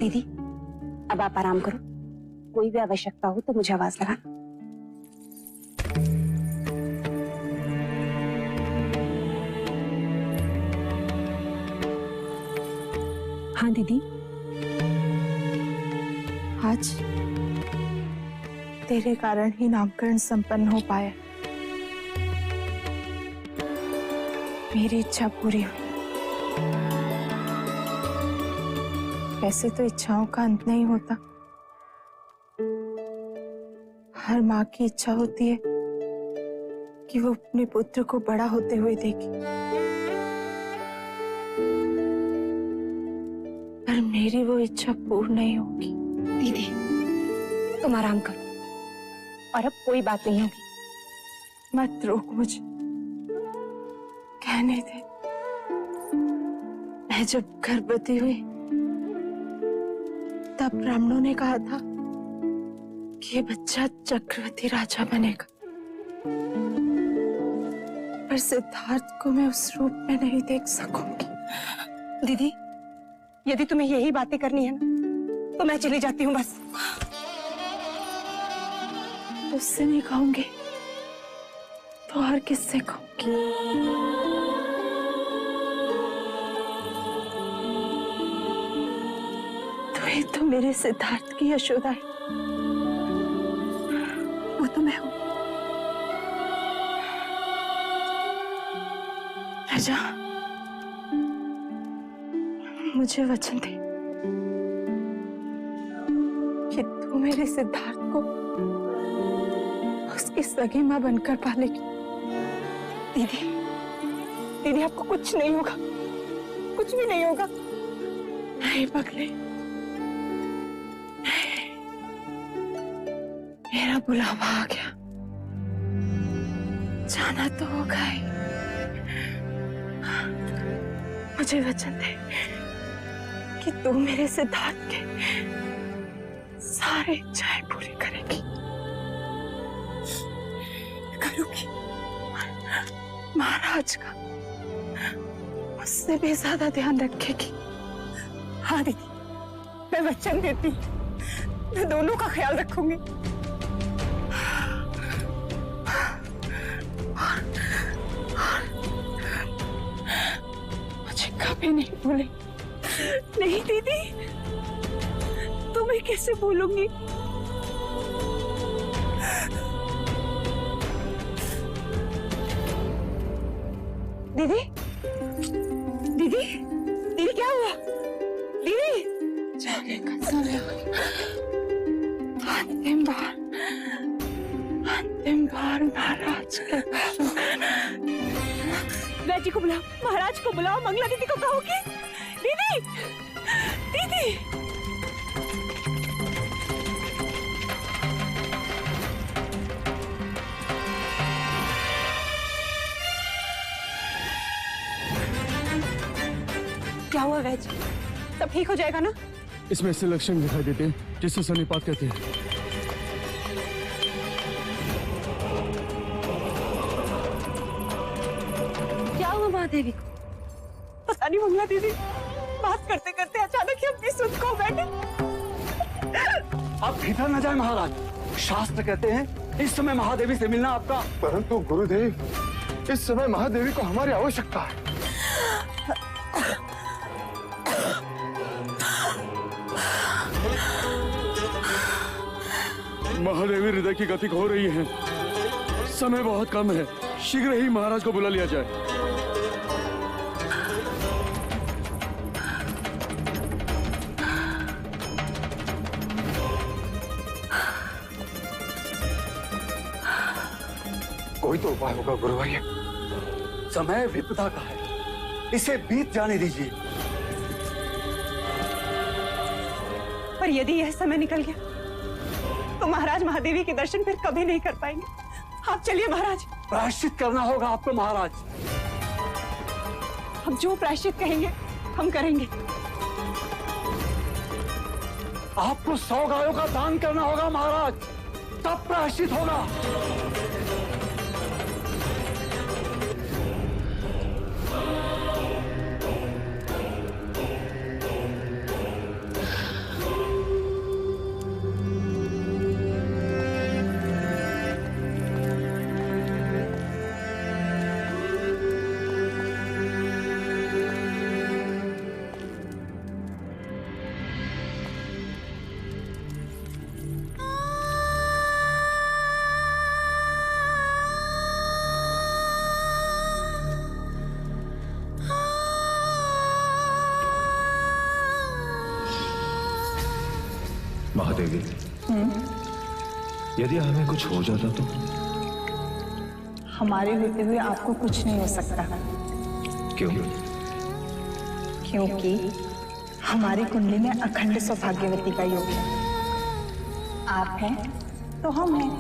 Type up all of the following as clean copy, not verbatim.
दीदी अब आप आराम करो, कोई भी आवश्यकता हो तो मुझे आवाज लगाना। हाँ दीदी। आज तेरे कारण ही नामकरण संपन्न हो पाया। मेरी इच्छा पूरी हुई। वैसे तो इच्छाओं का अंत नहीं होता। हर माँ की इच्छा होती है कि वो अपने पुत्र को बड़ा होते हुए देखे, पर मेरी वो इच्छा पूर्ण नहीं होगी। दीदी तुम आराम करो और अब कोई बात नहीं होगी। मत रोक मुझे, कहने दे। मैं जब गर्भवती हुई तब ब्राह्मणों ने कहा था कि ये बच्चा चक्रवर्ती राजा बनेगा, पर सिद्धार्थ को मैं उस रूप में नहीं देख सकूंगी। दीदी यदि तुम्हें यही बातें करनी है ना तो मैं चली जाती हूँ बस। उससे नहीं कहूंगी तो और किससे कहूंगी? तो ये तो मेरे सिद्धार्थ की यशोदा है। वो तो मैं हूं। राजा मुझे वचन दे कि तू मेरे सिद्धार्थ को उसकी सगी मां बनकर पालेगी। दीदी दीदी आपको कुछ नहीं होगा, कुछ भी नहीं होगा। नहीं पगले, मेरा बुलावा आ गया, जाना तो होगा ही। मुझे वचन दे कि तू मेरे सिद्धार्थ के सारे इच्छाएं पूरी करेगी। करूंगी। महाराज का उससे भी ज्यादा ध्यान रखेगी। हाँ दीदी मैं वचन देती हूँ, मैं दोनों का ख्याल रखूंगी। मुझे कभी नहीं भूले। नहीं दीदी तुम्हें कैसे भूलूंगी? दीदी दीदी दीदी क्या हुआ? दीदी जाने का समय अंतिम बार महाराज के राजी को बुलाओ, महाराज को बुलाओ, मंगला दीदी को कहोगी। दीदी दीदी क्या हुआ वैज? सब ठीक हो जाएगा ना? इसमें ऐसे लक्षण दिखाई देते हैं जिसे सन्निपात कहते हैं। क्या हुआ महादेवी को? पता नहीं मंगला दीदी बात करते करते अचानक ही अपनी सुध खो बैठे। आप भीतर न जाए महाराज, शास्त्र कहते हैं इस समय महादेवी से मिलना आपका। परंतु गुरुदेव, इस समय महादेवी को हमारी आवश्यकता है। महादेवी हृदय की गति हो रही है, समय बहुत कम है, शीघ्र ही महाराज को बुला लिया जाए। कोई तो उपाय होगा गुरुवर्य। समय विपदा का है, इसे बीत जाने दीजिए। पर यदि यह समय निकल गया तो महाराज महादेवी के दर्शन फिर कभी नहीं कर पाएंगे। आप चलिए महाराज। प्रायश्चित करना होगा आपको महाराज। हम जो प्रायश्चित कहेंगे हम करेंगे। आपको 100 गायों का दान करना होगा महाराज, तब प्रायश्चित होगा। महादेवी, यदि हमें कुछ हो जाता तो? हमारे होते हुए आपको कुछ नहीं हो सकता। क्यों? क्योंकि हमारी कुंडली में अखंड सौभाग्यवती का योग है। आप हैं तो हम हैं।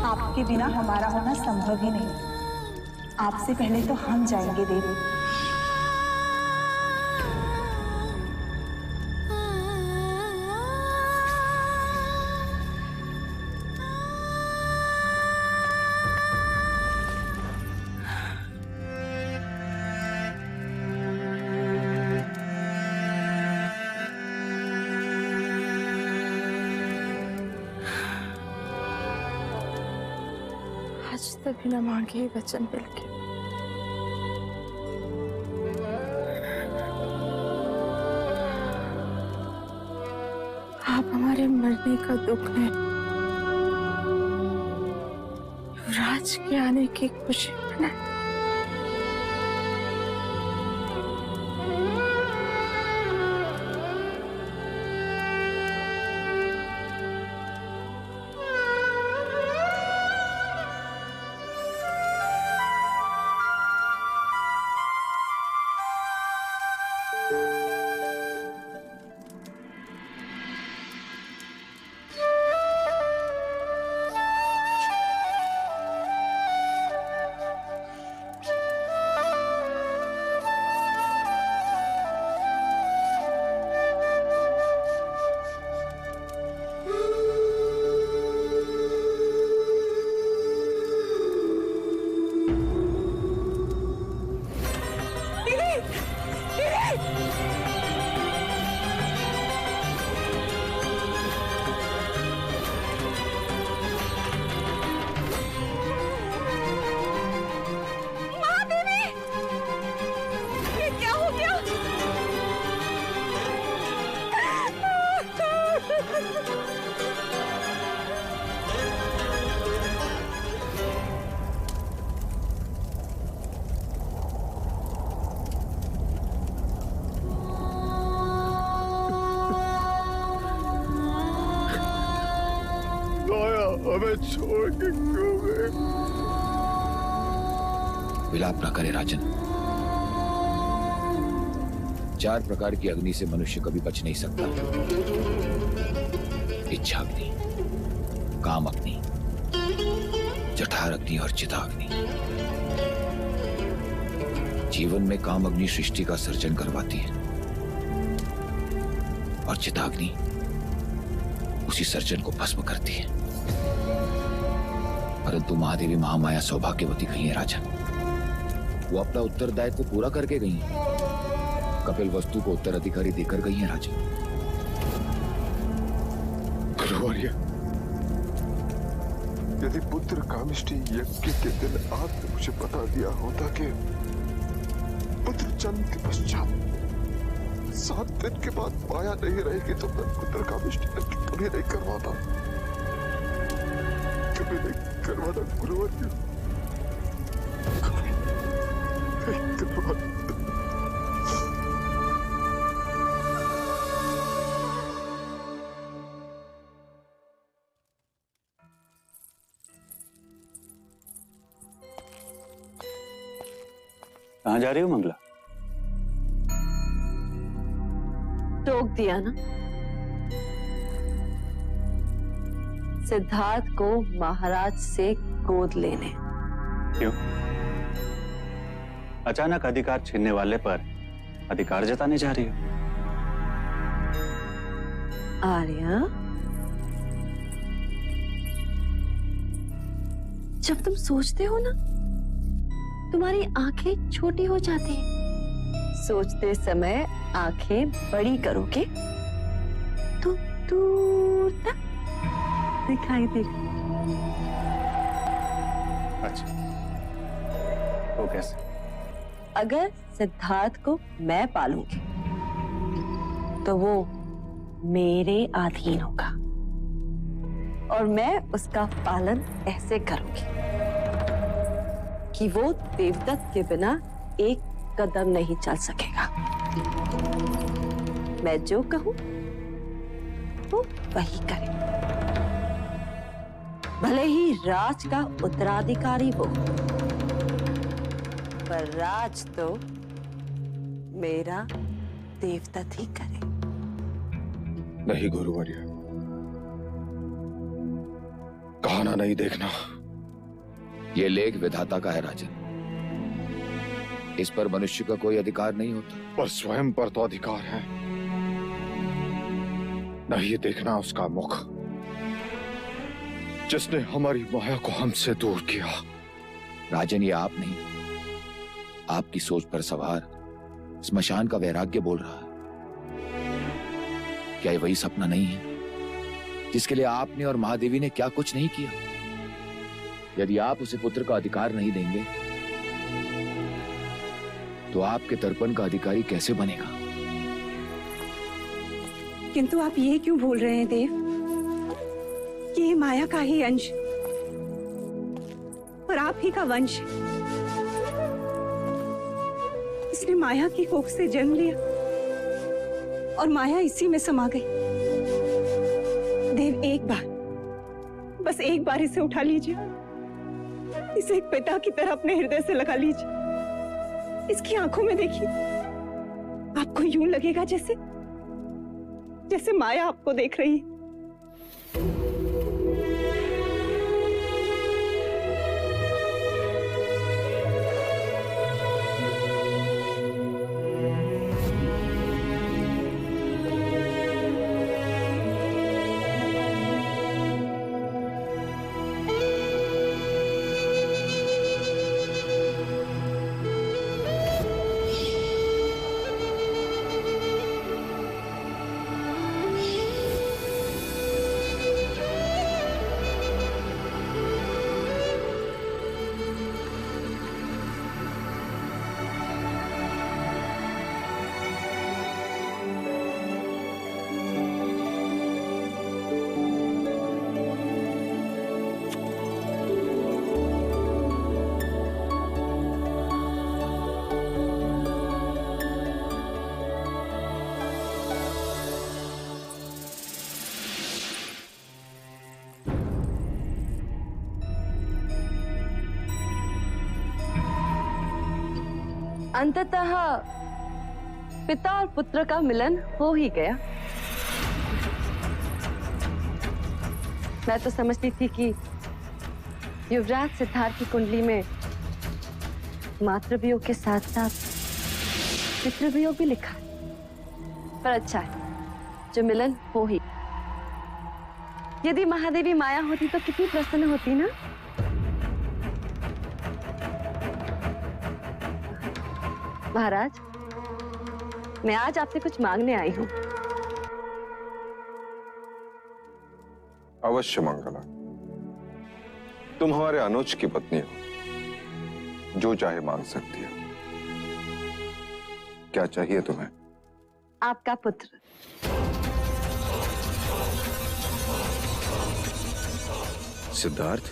आपके बिना हमारा होना संभव ही नहीं। आपसे पहले तो हम जाएंगे देवी। आज तक बिना मांगे ही वचन मिल गया। आप हमारे मरने का दुख है, युवराज के आने की खुशी मनाएं। हमें छोड़ के क्यों गए? विलाप न करे राजन। 4 प्रकार की अग्नि से मनुष्य कभी बच नहीं सकता। इच्छा अग्नि, काम अग्नि, जठर अग्नि और चिताग्नि। जीवन में काम अग्नि सृष्टि का सर्जन करवाती है और चिताग्नि उसी सर्जन को भस्म करती है। परंतु महादेवी महामाया सौभाग्यवती गई है राजन। वो अपना उत्तरदायित्व पूरा करके गई है। कपिल वस्तु को उत्तराधिकारी देकर गई है राजन। गुरुवर्य, यदि पुत्र कामिष्ठी यज्ञ के दिन आपने मुझे बता दिया होता कि पुत्र जन्म के पश्चात 7 दिन के बाद माया नहीं रहेगी तो मैं पुत्र कामिष्ठी यज्ञ कभी नहीं करवाता। कभी नहीं करवाता गुरुवर्य। नहीं करवाता। कहाँ जा रही हो मंगला? टोक दिया ना। सिद्धार्थ को महाराज से गोद लेने। क्यों? अचानक अधिकार छीनने वाले पर अधिकार जताने जा रही हो? आर्या, जब तुम सोचते हो ना, तुम्हारी आंखें छोटी हो जाती हैं। सोचते समय आंखें बड़ी करोगे तो दूर तक दिखाई देगा। अच्छा, वो कैसे? अगर सिद्धार्थ को मैं पालूंगी तो वो मेरे अधीन होगा और मैं उसका पालन ऐसे करूंगी कि वो देवदत्त के बिना एक कदम नहीं चल सकेगा। मैं जो कहूं वो वही करे, भले ही राज का उत्तराधिकारी वो, पर राज तो मेरा देवदत्त ही करे। नहीं गुरुवर्य, कहाना नहीं देखना। ये लेख विधाता का है राजन, इस पर मनुष्य का कोई अधिकार नहीं होता। पर स्वयं पर तो अधिकार है। नहीं देखना उसका मुख, जिसने हमारी माया को हमसे दूर किया। राजन, ये आप नहीं, आपकी सोच पर सवार स्मशान का वैराग्य बोल रहा है। क्या ये वही सपना नहीं है जिसके लिए आपने और महादेवी ने क्या कुछ नहीं किया? यदि आप उसे पुत्र का अधिकार नहीं देंगे तो आपके तर्पण का अधिकारी कैसे बनेगा? किंतु आप ये क्यों बोल रहे हैं देव कि ये माया का ही अंश और आप ही का वंश? इसने माया की कोख से जन्म लिया और माया इसी में समा गई। देव, एक बार, बस एक बार इसे उठा लीजिए, इसे एक पिता की तरह अपने हृदय से लगा लीजिए। इसकी आंखों में देखिए, आपको यूं लगेगा जैसे जैसे माया आपको देख रही है। अंततः पिता और पुत्र का मिलन हो ही गया। मैं तो समझती थी कि युवराज सिद्धार्थ की कुंडली में मातृवियोग के साथ साथ पितृवियोग भी लिखा है, पर अच्छा है जो मिलन हो ही। यदि महादेवी माया होती तो कितनी प्रसन्न होती ना। महाराज, मैं आज आपसे कुछ मांगने आई हूँ। अवश्य मंगला, तुम हमारे अनुज की पत्नी हो, जो चाहे मांग सकती हो। क्या चाहिए तुम्हें? आपका पुत्र। सिद्धार्थ?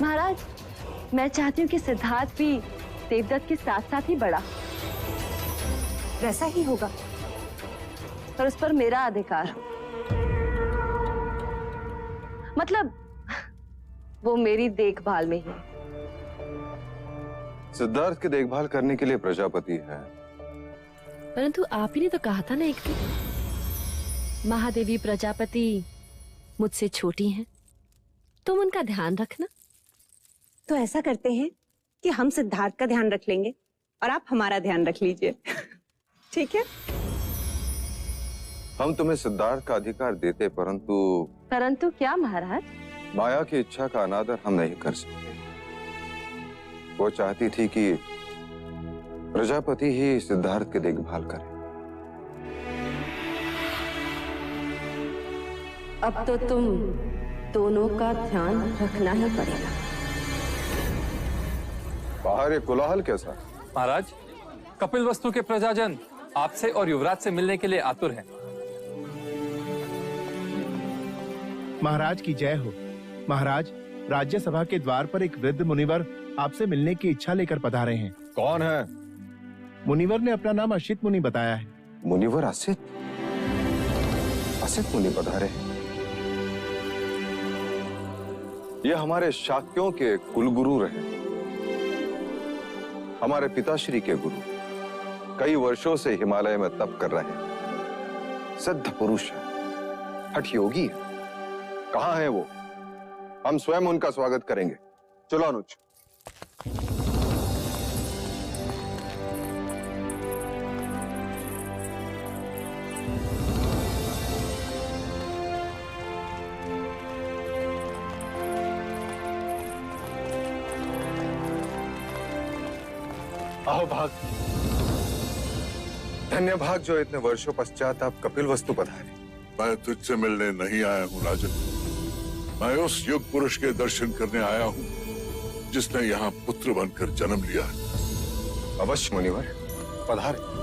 महाराज, मैं चाहती हूँ कि सिद्धार्थ भी देवदत्त के साथ साथ ही बड़ा, वैसा ही होगा, पर उस पर मेरा अधिकार हो। मतलब वो मेरी देखभाल में ही। सिद्धार्थ की देखभाल करने के लिए प्रजापति है। परंतु आप ही ने तो कहा था ना एक दिन, महादेवी प्रजापति मुझसे छोटी हैं, तुम उनका ध्यान रखना। तो ऐसा करते हैं कि हम सिद्धार्थ का ध्यान रख लेंगे और आप हमारा ध्यान रख लीजिए। ठीक है? हम तुम्हें सिद्धार्थ का अधिकार देते, परंतु क्या महाराज? माया की इच्छा का अनादर हम नहीं कर सकते। वो चाहती थी कि प्रजापति ही सिद्धार्थ की देखभाल करे। अब तो तुम दोनों का ध्यान रखना ही पड़ेगा। बाहर ये कोलाहल कैसा? महाराज, कपिल वस्तु के प्रजाजन आपसे और युवराज से मिलने के लिए आतुर हैं। महाराज की जय हो। महाराज, राज्यसभा के द्वार पर एक वृद्ध मुनिवर आपसे मिलने की इच्छा लेकर पधारे हैं। कौन है? मुनिवर ने अपना नाम असित मुनि बताया है। मुनिवर असित? अनुशासित मुनि पधारे। ये हमारे शाक्यों के कुलगुरु रहे, हमारे पिताश्री के गुरु, कई वर्षों से हिमालय में तप कर रहे हैं, सिद्ध पुरुष है, हठ योगी है। कहां है वो? हम स्वयं उनका स्वागत करेंगे। चलो अनुज। आओ भाग। धन्य भाग जो इतने वर्षों पश्चात आप कपिल वस्तु पधारे। मैं तुझसे मिलने नहीं आया हूँ राजन, मैं उस युग पुरुष के दर्शन करने आया हूँ जिसने यहाँ पुत्र बनकर जन्म लिया है। अवश्य मुनिवर, पधारे।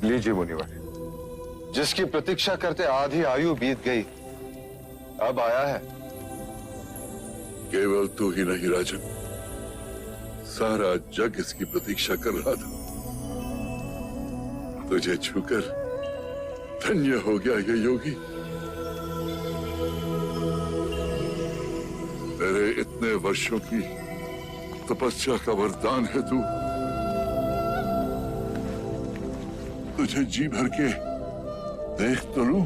लीजिए मुनिवर, जिसकी प्रतीक्षा करते आधी आयु बीत गई, अब आया है। केवल तू ही नहीं राजन, सारा जग इसकी प्रतीक्षा कर रहा था। तुझे छूकर धन्य हो गया ये योगी। तेरे इतने वर्षों की तपस्या का वरदान है तू। तुझे जी भर के देख तो लूं।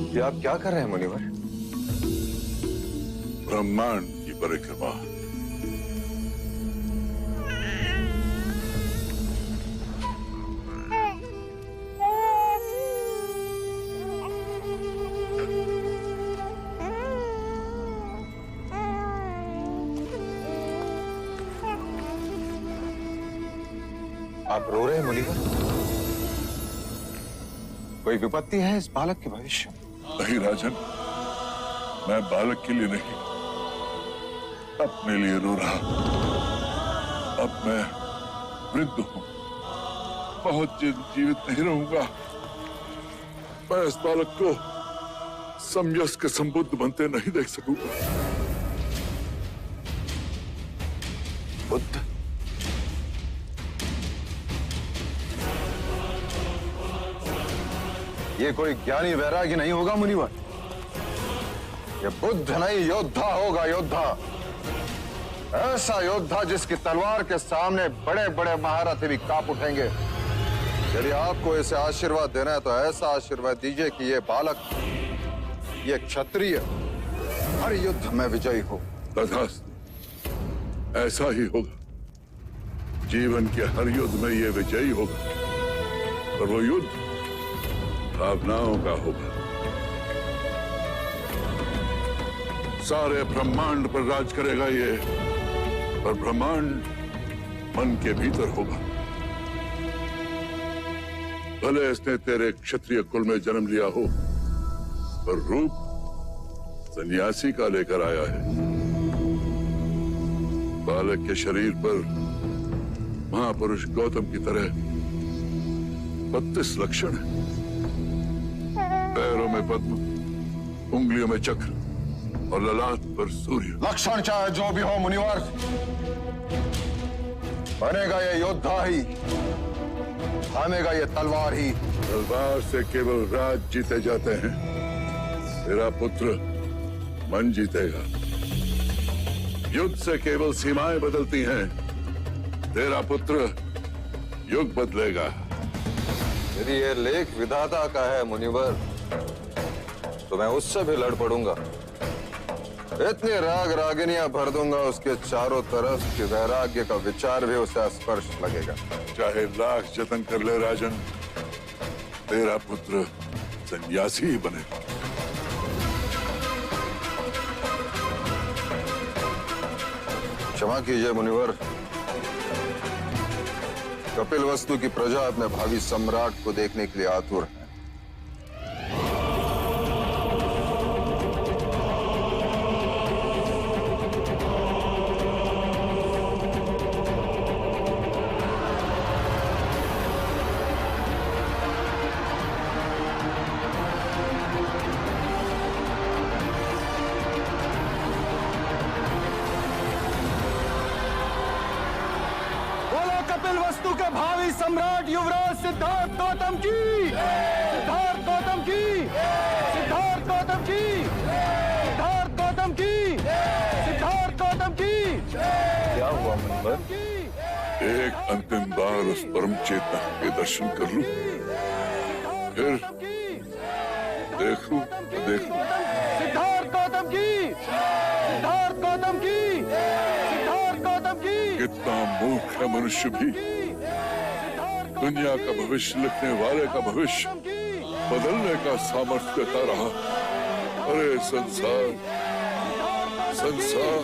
ये आप क्या कर रहे हैं मुनिवर? ब्रह्मांड की परिक्रमा। आप रो रहे हैं मुनिवर? कोई विपत्ति है इस बालक के भविष्य में? नहीं राजन, मैं बालक के लिए नहीं, अपने लिए रो रहा। अब मैं वृद्ध हूं, बहुत जीवित नहीं रहूंगा। मैं इस बालक को समयस्क संबुद्ध बनते नहीं देख सकूंगा। बुद्ध? ये कोई ज्ञानी वैरागी नहीं होगा मुनिवर, ये बुद्ध नहीं योद्धा होगा, योद्धा। ऐसा योद्धा जिसकी तलवार के सामने बड़े बड़े महारथी भी कांप उठेंगे। यदि आपको इसे आशीर्वाद देना है तो ऐसा आशीर्वाद दीजिए कि ये बालक, ये क्षत्रिय हर युद्ध में विजयी हो। तथास्तु, ऐसा ही होगा। जीवन के हर युद्ध में ये विजयी होगा, और वो युद्ध भावनाओं का होगा। सारे ब्रह्मांड पर राज करेगा ये, और ब्रह्मांड मन के भीतर होगा। भले इसने तेरे क्षत्रिय कुल में जन्म लिया हो, पर रूप सन्यासी का लेकर आया है। बालक के शरीर पर महापुरुष गौतम की तरह 32 लक्षण है। पैरों में पद्म, उंगलियों में चक्र और ललाट पर सूर्य। लक्षण चाहे जो भी हो मुनिवर, बनेगा ये योद्धा ही, थामेगा ये तलवार ही। तलवार से केवल राज जीते जाते हैं, तेरा पुत्र मन जीतेगा। युद्ध से केवल सीमाएं बदलती हैं, तेरा पुत्र युग बदलेगा। यदि ये लेख विधाता का है मुनिवर, तो मैं उससे भी लड़ पड़ूंगा। इतनी राग रागिनियां भर दूंगा उसके चारों तरफ कि वैराग्य का विचार भी उसे स्पर्श लगेगा। चाहे लाख जतन कर ले राजन, तेरा पुत्र सन्यासी ही बनेगा। क्षमा कीजिए मुनिवर, कपिल वस्तु की प्रजा अपने भावी सम्राट को देखने के लिए आतुर है। कपिल वस्तु के भावी सम्राट युवराज सिद्धार्थ गौतम की, सिद्धार्थ गौतम की, सिद्धार्थ गौतम की, सिद्धार्थ गौतम की, सिद्धार्थ गौतम की। क्या हुआ मुनिवर? एक अंतिम बार उस परम चेतना के दर्शन कर लूं, फिर देख लूं तो देख लूं। सिद्धार्थ गौतम की, सिद्धार्थ गौतम की, सिद्धार्थ गौतम की। कितना मूर्ख है मनुष्य भी। दुनिया का भविष्य लिखने वाले का भविष्य बदलने का सामर्थ्य देता रहा। अरे संसार, संसार